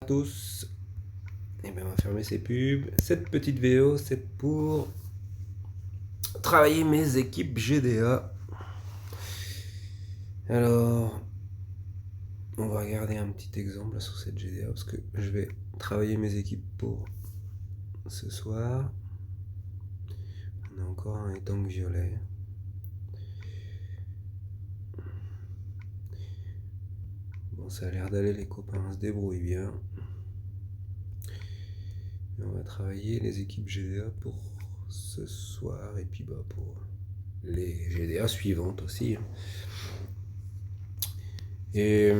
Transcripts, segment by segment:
tous. Et bien on va fermer ces pubs. Cette petite vidéo c'est pour travailler mes équipes GDA. Alors on va regarder un petit exemple sur cette GDA parce que je vais travailler mes équipes pour ce soir. On a encore un étang violet. Bon, ça a l'air d'aller, les copains se débrouillent bien. Et on va travailler les équipes GDA pour ce soir et puis bah pour les GDA suivantes aussi. Et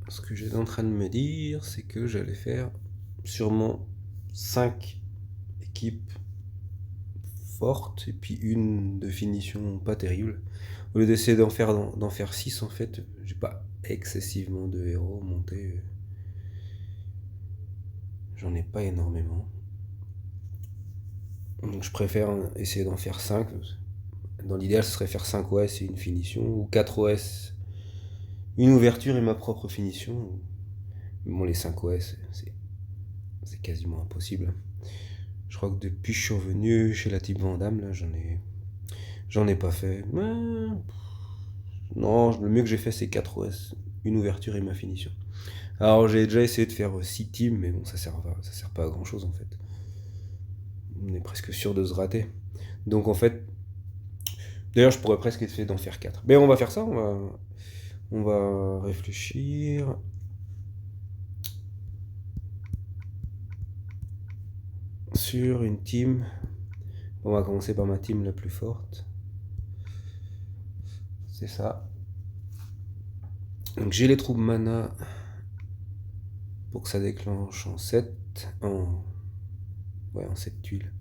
ce que j'étais en train de me dire, c'est que j'allais faire sûrement 5 équipes fortes et puis une de finition pas terrible. Au lieu d'essayer d'en faire 6, en fait, j'ai pas excessivement de héros montés. J'en ai pas énormément. Donc je préfère essayer d'en faire 5. Dans l'idéal, ce serait faire 5 OS et une finition, ou 4 OS, une ouverture et ma propre finition. Bon, les 5 OS, c'est quasiment impossible. Je crois que depuis que je suis revenu chez la type Vandame, là, j'en ai pas fait. Non, le mieux que j'ai fait, c'est 4 OS, une ouverture et ma finition. Alors, j'ai déjà essayé de faire 6 teams, mais bon, ça sert pas à grand chose en fait. On est presque sûr de se rater. Donc, en fait, d'ailleurs, je pourrais presque essayer d'en faire 4. Mais on va faire ça, on va réfléchir. Sur une team. On va commencer par ma team la plus forte. C'est ça. Donc j'ai les troupes mana pour que ça déclenche en 7 tuiles.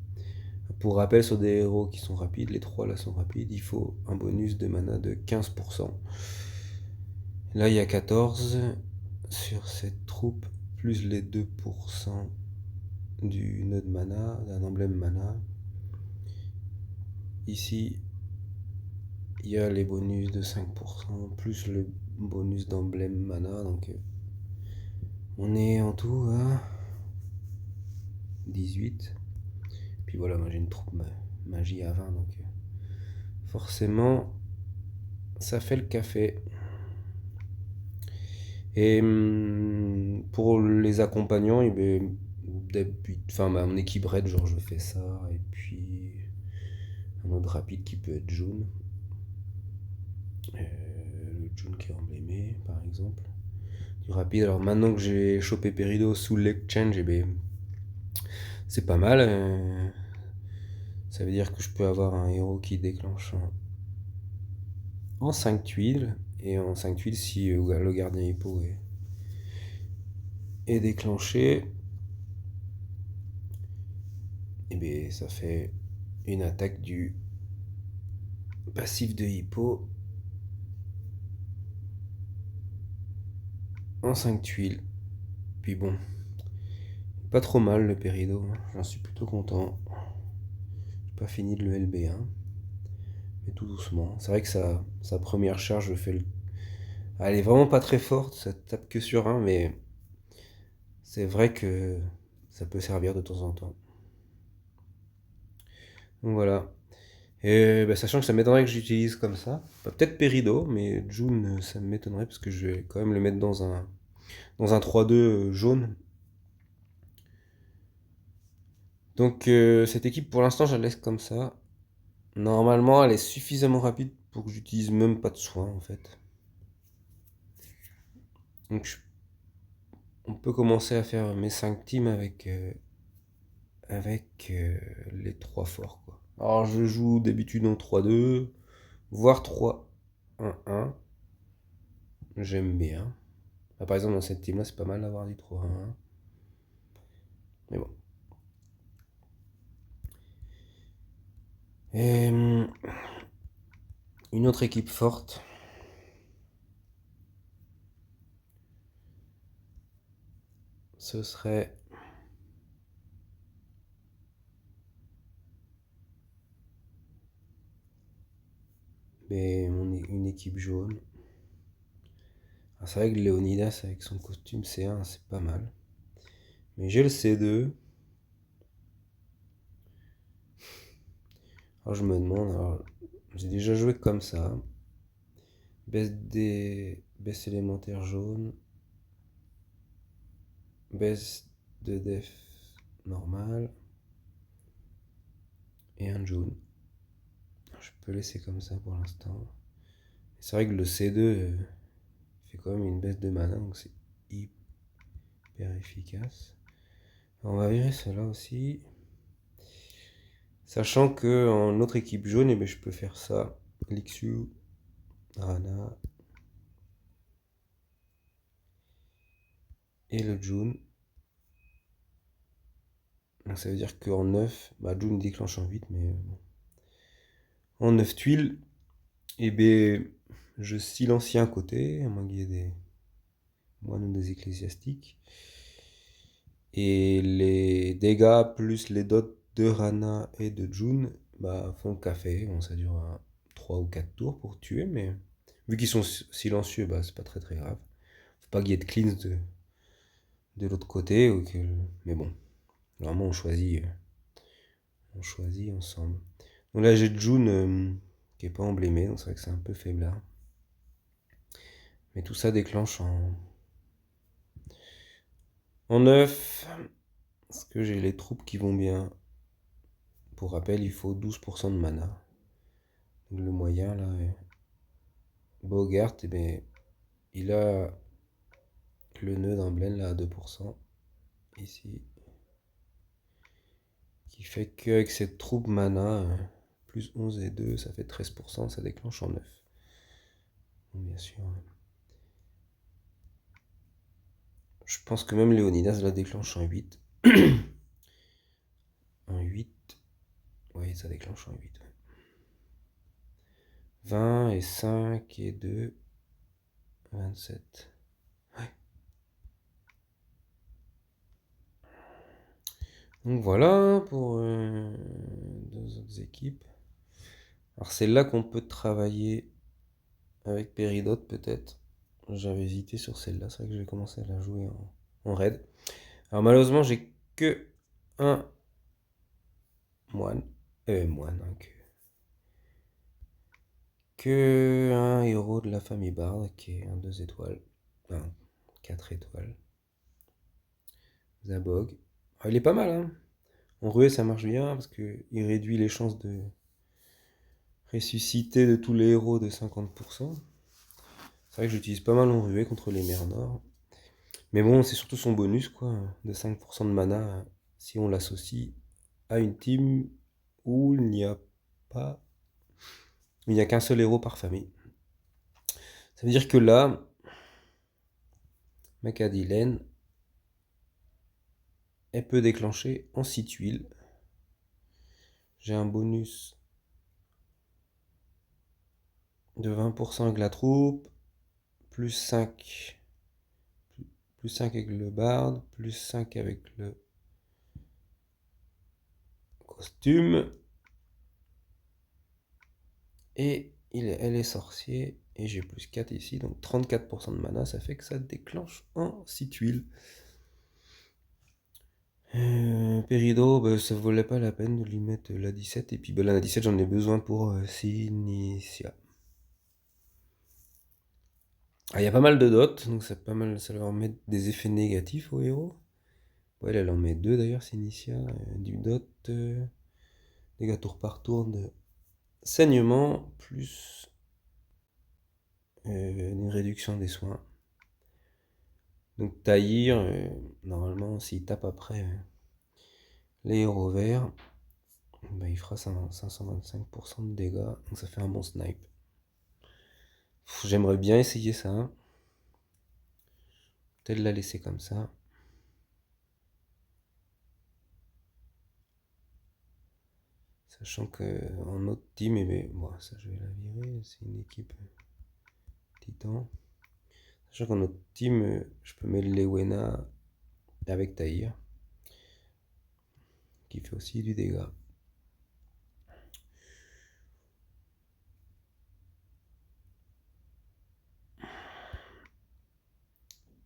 Pour rappel, sur des héros qui sont rapides, les 3 là sont rapides, il faut un bonus de mana de 15%. Là il y a 14 sur cette troupe, plus les 2% du nœud de mana, d'un emblème mana. Ici, il y a les bonus de 5%, plus le bonus d'emblème mana, donc on est en tout à 18. Puis voilà, moi j'ai une troupe magie à 20, donc forcément, ça fait le café. Et pour les accompagnants, mon équipe raid, genre je fais ça, et puis un autre rapide qui peut être jaune. Le jaune qui est emblémé, par exemple. Du rapide, alors maintenant que j'ai chopé Perido sous l'exchange, c'est pas mal. Ça veut dire que je peux avoir un héros qui déclenche en 5 tuiles. Et en 5 tuiles, si le gardien hippo est déclenché, et bien ça fait une attaque du passif de hippo en 5 tuiles. Puis bon, pas trop mal le Pérido, j'en suis plutôt content. J'ai pas fini de le LB1, mais tout doucement. C'est vrai que sa première charge elle est vraiment pas très forte, ça tape que sur 1, mais c'est vrai que ça peut servir de temps en temps. Donc voilà. Et sachant que ça m'étonnerait que j'utilise comme ça. Peut-être Pérido, mais June, ça m'étonnerait parce que je vais quand même le mettre dans un 3-2 jaune. Donc cette équipe, pour l'instant, je la laisse comme ça. Normalement, elle est suffisamment rapide pour que j'utilise même pas de soin, en fait. Donc on peut commencer à faire mes 5 teams avec les 3 forts, quoi. Alors je joue d'habitude en 3-2, voire 3-1-1. J'aime bien. Par exemple, dans cette team là, c'est pas mal d'avoir du 3-1-1. Mais bon. Et une autre équipe forte. Ce serait une équipe jaune. Ah, c'est vrai que Léonidas avec son costume C1, c'est pas mal. Mais j'ai le C2. Alors je me demande, alors, j'ai déjà joué comme ça. Baisse élémentaire jaune. Baisse de def normal. Et un jaune. Je peux laisser comme ça pour l'instant. C'est vrai que le C2 fait quand même une baisse de mana, donc c'est hyper efficace. On va virer cela aussi. Sachant que en autre équipe jaune, eh ben, je peux faire ça. Lixu, Rana et le June. Donc ça veut dire qu'en 9, bah June déclenche en 8, mais bon. En 9 tuiles, et ben je silencie un côté, à moins qu'il y ait des moines ou des ecclésiastiques. Et les dégâts plus les dots de Rana et de June bah, font le café. Bon, ça dure 3 ou 4 tours pour tuer, mais vu qu'ils sont silencieux, bah, c'est pas très très grave. Faut pas qu'il y ait de cleans de l'autre côté. Mais bon, normalement on choisit ensemble. Donc là j'ai June qui est pas emblémé, donc c'est vrai que c'est un peu faiblard. Mais tout ça déclenche en 9. Parce que j'ai les troupes qui vont bien. Pour rappel, il faut 12% de mana. Donc le moyen là, Bogart, eh ben, il a le nœud d'emblème là à 2%. Ici. Qui fait qu'avec cette troupe mana, plus 11 et 2, ça fait 13%, ça déclenche en 9. Donc, bien sûr. Je pense que même Léonidas la déclenche en 8. En 8. Oui, ça déclenche en 8. Ouais. 20 et 5 et 2. 27. Ouais. Donc voilà pour deux autres équipes. Alors c'est là qu'on peut travailler avec Péridote peut-être. J'avais hésité sur celle-là, c'est vrai que j'ai commencé à la jouer en raid. Alors malheureusement j'ai que un moine. Moine, hein, que un héros de la famille Bard qui est un 2 étoiles. Un 4 étoiles. Zabog. Alors, il est pas mal, hein. En ruée ça marche bien parce qu'il réduit les chances de ressusciter de tous les héros de 50%. C'est vrai que j'utilise pas mal en ruée contre les mers nord. Mais bon, c'est surtout son bonus, quoi, de 5% de mana si on l'associe à une team où il n'y a pas. Il n'y a qu'un seul héros par famille. Ça veut dire que là, Macadilène, elle peut déclencher en 6 tuiles. J'ai un bonus de 20% avec la troupe, plus 5, plus 5 avec le bard, plus 5 avec le costume. Et elle est sorcier. Et j'ai plus 4 ici. Donc 34% de mana. Ça fait que ça déclenche en 6 tuiles. Pérido, bah, ça valait pas la peine de lui mettre la 17. Et puis bah, la 17, j'en ai besoin pour Sinicia. Ah, il y a pas mal de dots. Donc c'est pas mal. Ça leur met des effets négatifs aux héros. Ouais, elle en met 2 d'ailleurs, Sinicia. Du dot. Dégâts tour par tour de saignement. Plus une réduction des soins. Donc Tahir, normalement, s'il tape après les héros verts, bah, il fera 525% de dégâts. Donc ça fait un bon snipe. J'aimerais bien essayer ça. Hein. Peut-être la laisser comme ça. Sachant que en autre team, bon, ça je vais la virer, c'est une équipe titan. Sachant qu'en autre team, je peux mettre Lewena avec Tahir, qui fait aussi du dégât.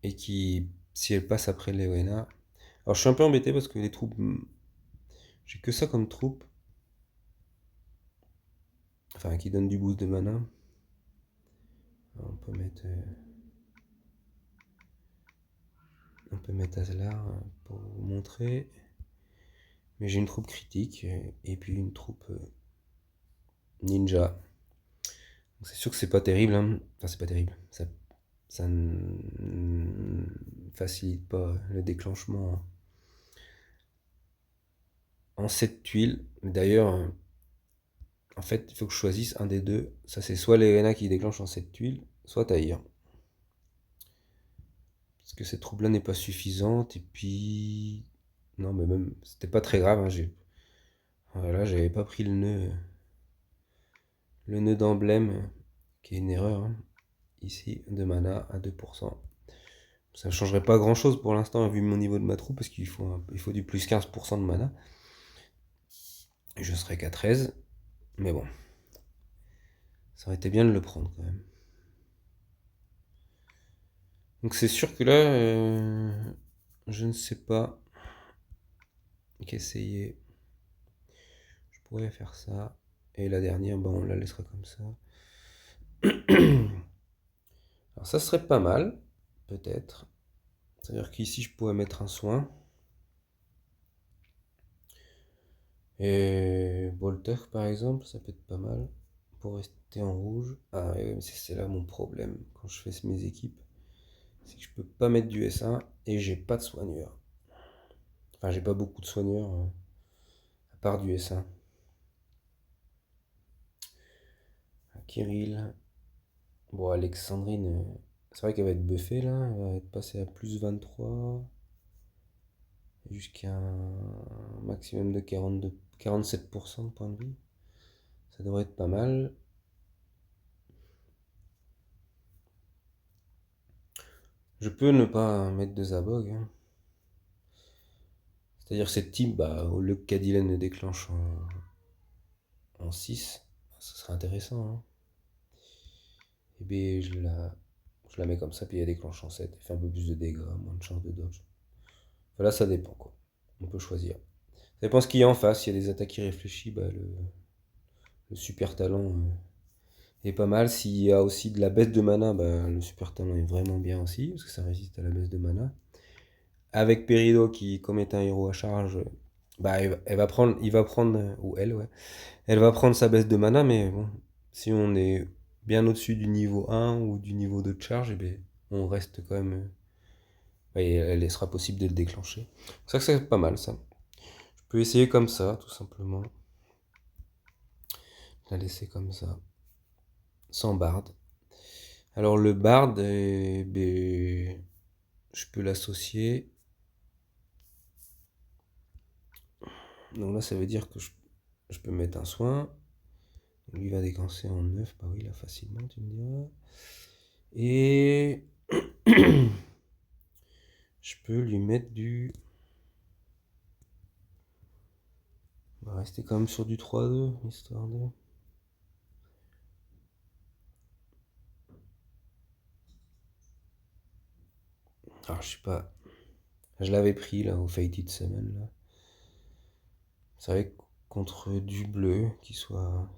et qui, si elle passe après Leona... Alors je suis un peu embêté parce que les troupes... J'ai que ça comme troupe. Enfin, qui donne du boost de mana. Alors, on peut mettre Aslar pour vous montrer. Mais j'ai une troupe critique et puis une troupe ninja. Donc c'est sûr que c'est pas terrible. Hein. Enfin, c'est pas terrible. Ça ne facilite pas le déclenchement en 7 tuiles. D'ailleurs, en fait, il faut que je choisisse un des deux. Ça, c'est soit Leona qui déclenche en 7 tuiles, soit Tahir. Parce que cette troupe-là n'est pas suffisante. Et puis... Non, mais même... C'était pas très grave. Hein, voilà, j'avais pas pris le nœud d'emblème, qui est une erreur. Hein. Ici, de mana à 2%. Ça ne changerait pas grand chose pour l'instant vu mon niveau de ma troupe parce qu'il faut du plus 15% de mana. Et je serais qu'à 13. Mais bon. Ça aurait été bien de le prendre quand même. Donc c'est sûr que là, je ne sais pas qu'essayer. Je pourrais faire ça. Et la dernière, on la laissera comme ça. Alors ça serait pas mal, peut-être. C'est-à-dire qu'ici, je pourrais mettre un soin. Et Bolter, par exemple, ça peut être pas mal. Pour rester en rouge. Ah oui, c'est là mon problème quand je fais mes équipes. C'est que je peux pas mettre du S1 et j'ai pas de soigneur. Enfin, j'ai pas beaucoup de soigneurs à part du S1. Kirill. Bon, Alexandrine, c'est vrai qu'elle va être buffée là. Elle va être passée à plus 23 jusqu'à un maximum de 47% de points de vie. Ça devrait être pas mal. Je peux ne pas mettre de Zabog. Hein. C'est-à-dire cette team, au lieu que Cadillac ne déclenche en 6, ça serait intéressant. Hein. Et bien je la mets comme ça, puis elle déclenche en 7. Elle fait un peu plus de dégâts, moins de chance de dodge. Enfin, là, ça dépend quoi. On peut choisir. Ça dépend ce qu'il y a en face. S'il y a des attaques irréfléchies, le super talent est pas mal. S'il y a aussi de la baisse de mana, le super talent est vraiment bien aussi, parce que ça résiste à la baisse de mana. Avec Perido qui, comme est un héros à charge, il va prendre, ou elle, ouais, elle va prendre sa baisse de mana, mais bon, si on est bien au-dessus du niveau 1 ou du niveau 2 de charge, on reste quand même. Et elle sera possible de le déclencher. Ça, c'est pas mal ça. Je peux essayer comme ça, tout simplement. La laisser comme ça. Sans barde. Alors le barde, je peux l'associer. Donc là, ça veut dire que je peux mettre un soin. Lui va décancer en 9. Bah oui, là, facilement, tu me diras. Et je peux lui mettre du... On va rester quand même sur du 3-2, histoire de... Alors, je sais pas... Je l'avais pris, là, au Fated Summon, là. C'est vrai que contre du bleu, qui soit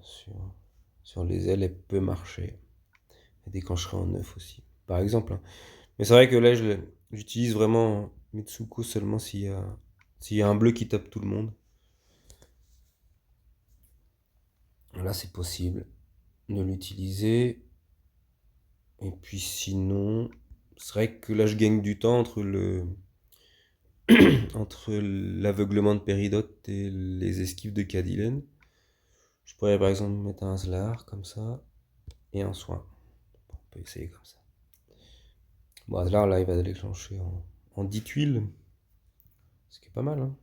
sur les ailes, elle peut marcher. Elle déclencherait en 9 aussi, par exemple. Hein. Mais c'est vrai que là, j'utilise vraiment Mitsuko seulement s'il y a un bleu qui tape tout le monde. Là, c'est possible de l'utiliser. Et puis sinon, c'est vrai que là, je gagne du temps entre l'aveuglement de Péridote et les esquives de Cadillac. Je pourrais par exemple mettre un Slar comme ça et un soin. On peut essayer comme ça. Bon, Slar là, il va déclencher en 10 tuiles. Ce qui est pas mal. Hein.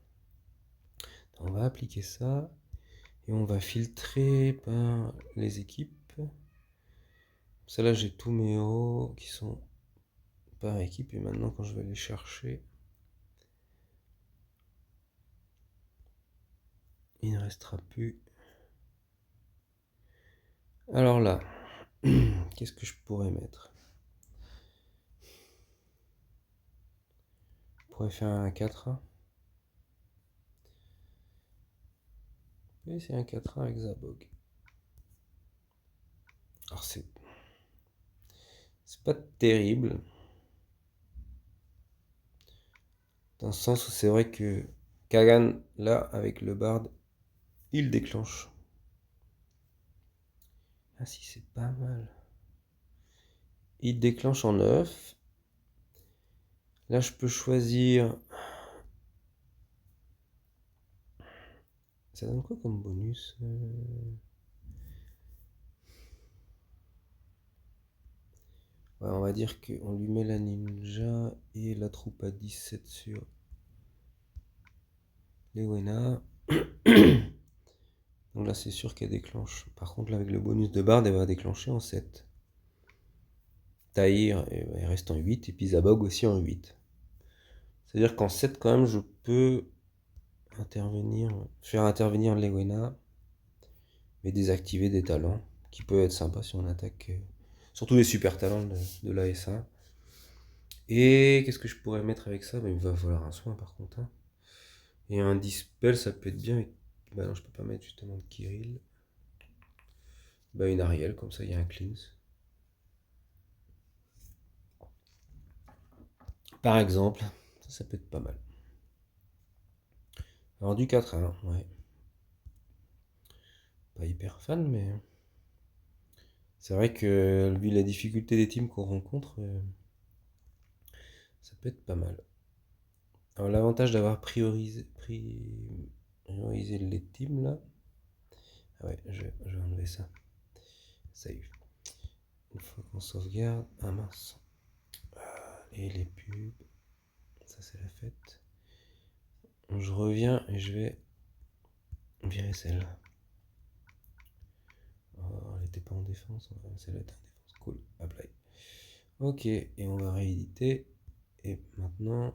On va appliquer ça et on va filtrer par les équipes. Ça là, j'ai tous mes héros qui sont par équipe et maintenant quand je vais les chercher, il ne restera plus. Alors là, qu'est-ce que je pourrais mettre? pourrait faire un 4-1. Et c'est un 4-1 avec Zabog. Alors c'est pas terrible. Dans le sens où c'est vrai que Kagan, là, avec le Bard, il déclenche. Ah si, c'est pas mal. Il déclenche en 9. Là, je peux choisir... Ça donne quoi comme bonus Ouais, on va dire qu'on lui met la ninja et la troupe à 17 sur Lewena. Donc là, c'est sûr qu'elle déclenche. Par contre, là, avec le bonus de Bard, elle va déclencher en 7. Tahir, elle reste en 8. Et puis Zabog aussi en 8. C'est-à-dire qu'en 7, quand même, je peux faire intervenir Lewena, mais désactiver des talents, qui peuvent être sympas si on attaque. Surtout les super talents de l'ASA. Et qu'est-ce que je pourrais mettre avec ça? Il va falloir un soin par contre. Hein. Et un dispel, ça peut être bien. Bah non, je peux pas mettre justement de Kirill. Bah une Ariel, comme ça il y a un cleanse. Par exemple, ça peut être pas mal. Alors du 4-1, ouais. Pas hyper fan, mais c'est vrai que vu la difficulté des teams qu'on rencontre, ça peut être pas mal. Alors l'avantage d'avoir priorisé les teams là. Ah ouais, je vais enlever ça. Save. Une fois qu'on sauvegarde. Ah mince. Et les pubs. Ça c'est la fête. Je reviens et je vais virer celle-là. Oh, elle était pas en défense. Celle-là était en défense. Cool. Apply. Ok. Et on va rééditer. Et maintenant.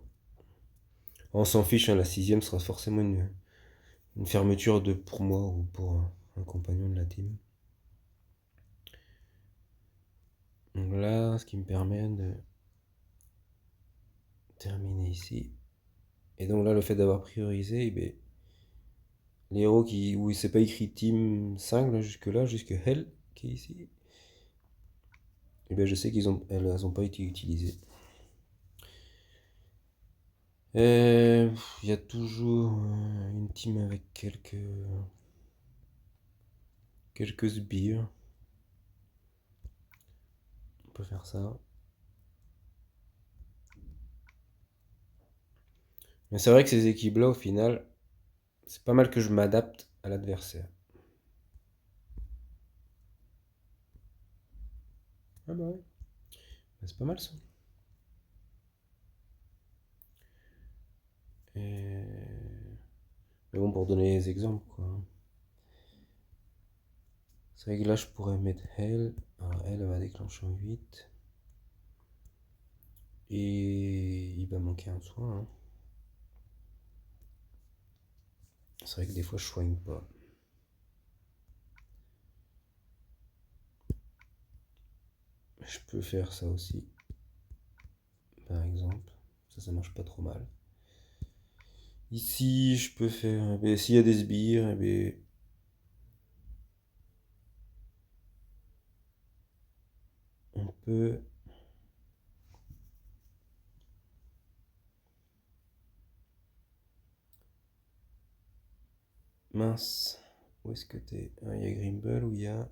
On s'en fiche, hein, la 6ème sera forcément une fermeture pour moi ou pour un compagnon de la team. Donc là, ce qui me permet de terminer ici. Et donc là, le fait d'avoir priorisé, eh bien, les héros où il s'est pas écrit Team 5 là, jusque Hell qui est ici, et bien je sais elles n'ont pas été utilisées. Il y a toujours une team avec quelques sbires. On peut faire ça. Mais c'est vrai que ces équipes-là, au final, c'est pas mal que je m'adapte à l'adversaire. Ah bah ouais. C'est pas mal ça. Mais bon, pour donner des exemples, quoi. C'est vrai que là, je pourrais mettre elle. Alors, elle va déclencher en 8. Et il va manquer un soin. Hein. C'est vrai que des fois, je soigne pas. Je peux faire ça aussi. Par exemple. Ça marche pas trop mal. Ici, je peux faire... s'il y a des sbires, on peut... Mince. Où est-ce que t'es? Il y a Grimble ou il y a...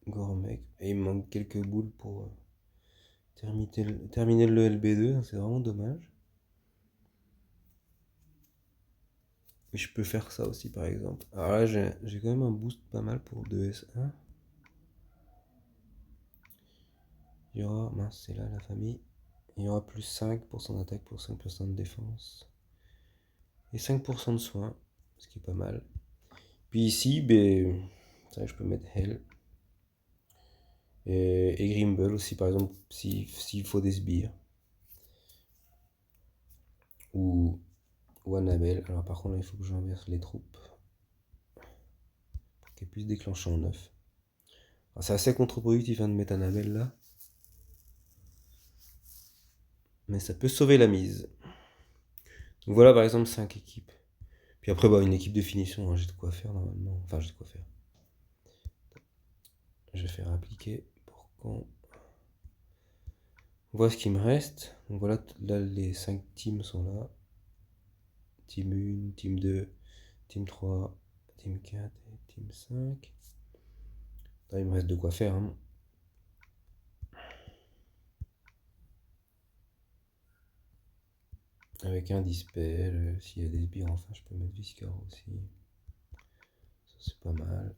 Gormek. Et il me manque quelques boules pour terminer le LB2. C'est vraiment dommage. Et je peux faire ça aussi par exemple. Alors là j'ai quand même un boost pas mal pour 2S1. Il y aura, mince c'est là la famille. Il y aura plus 5 pour son attaque pour 5% de défense. Et 5% de soins, ce qui est pas mal. Puis ici, ben, ça, je peux mettre Hell. Et Grimble aussi par exemple s'il faut des sbires. Ou Annabelle. Alors par contre là il faut que j'inverse les troupes. Pour qu'elle puisse déclencher en 9. C'est assez contre-productif hein, de mettre Annabelle là. mais ça peut sauver la mise. Donc voilà par exemple 5 équipes. Puis après, une équipe de finition, hein, j'ai de quoi faire normalement. Enfin, j'ai de quoi faire. Je vais faire appliquer pour qu'on voit ce qui me reste. Donc voilà, là les 5 teams sont là. Team 1, team 2, team 3, team 4 et team 5. Là, il me reste de quoi faire. Hein. Avec un dispel, s'il y a des sbires, enfin je peux mettre Viscar aussi. Ça c'est pas mal.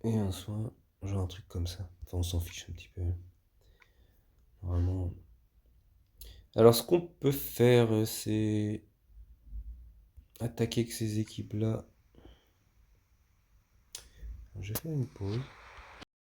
Et un soin, genre un truc comme ça. Enfin on s'en fiche un petit peu. Normalement. Alors ce qu'on peut faire, c'est attaquer avec ces équipes là. Je vais faire une pause.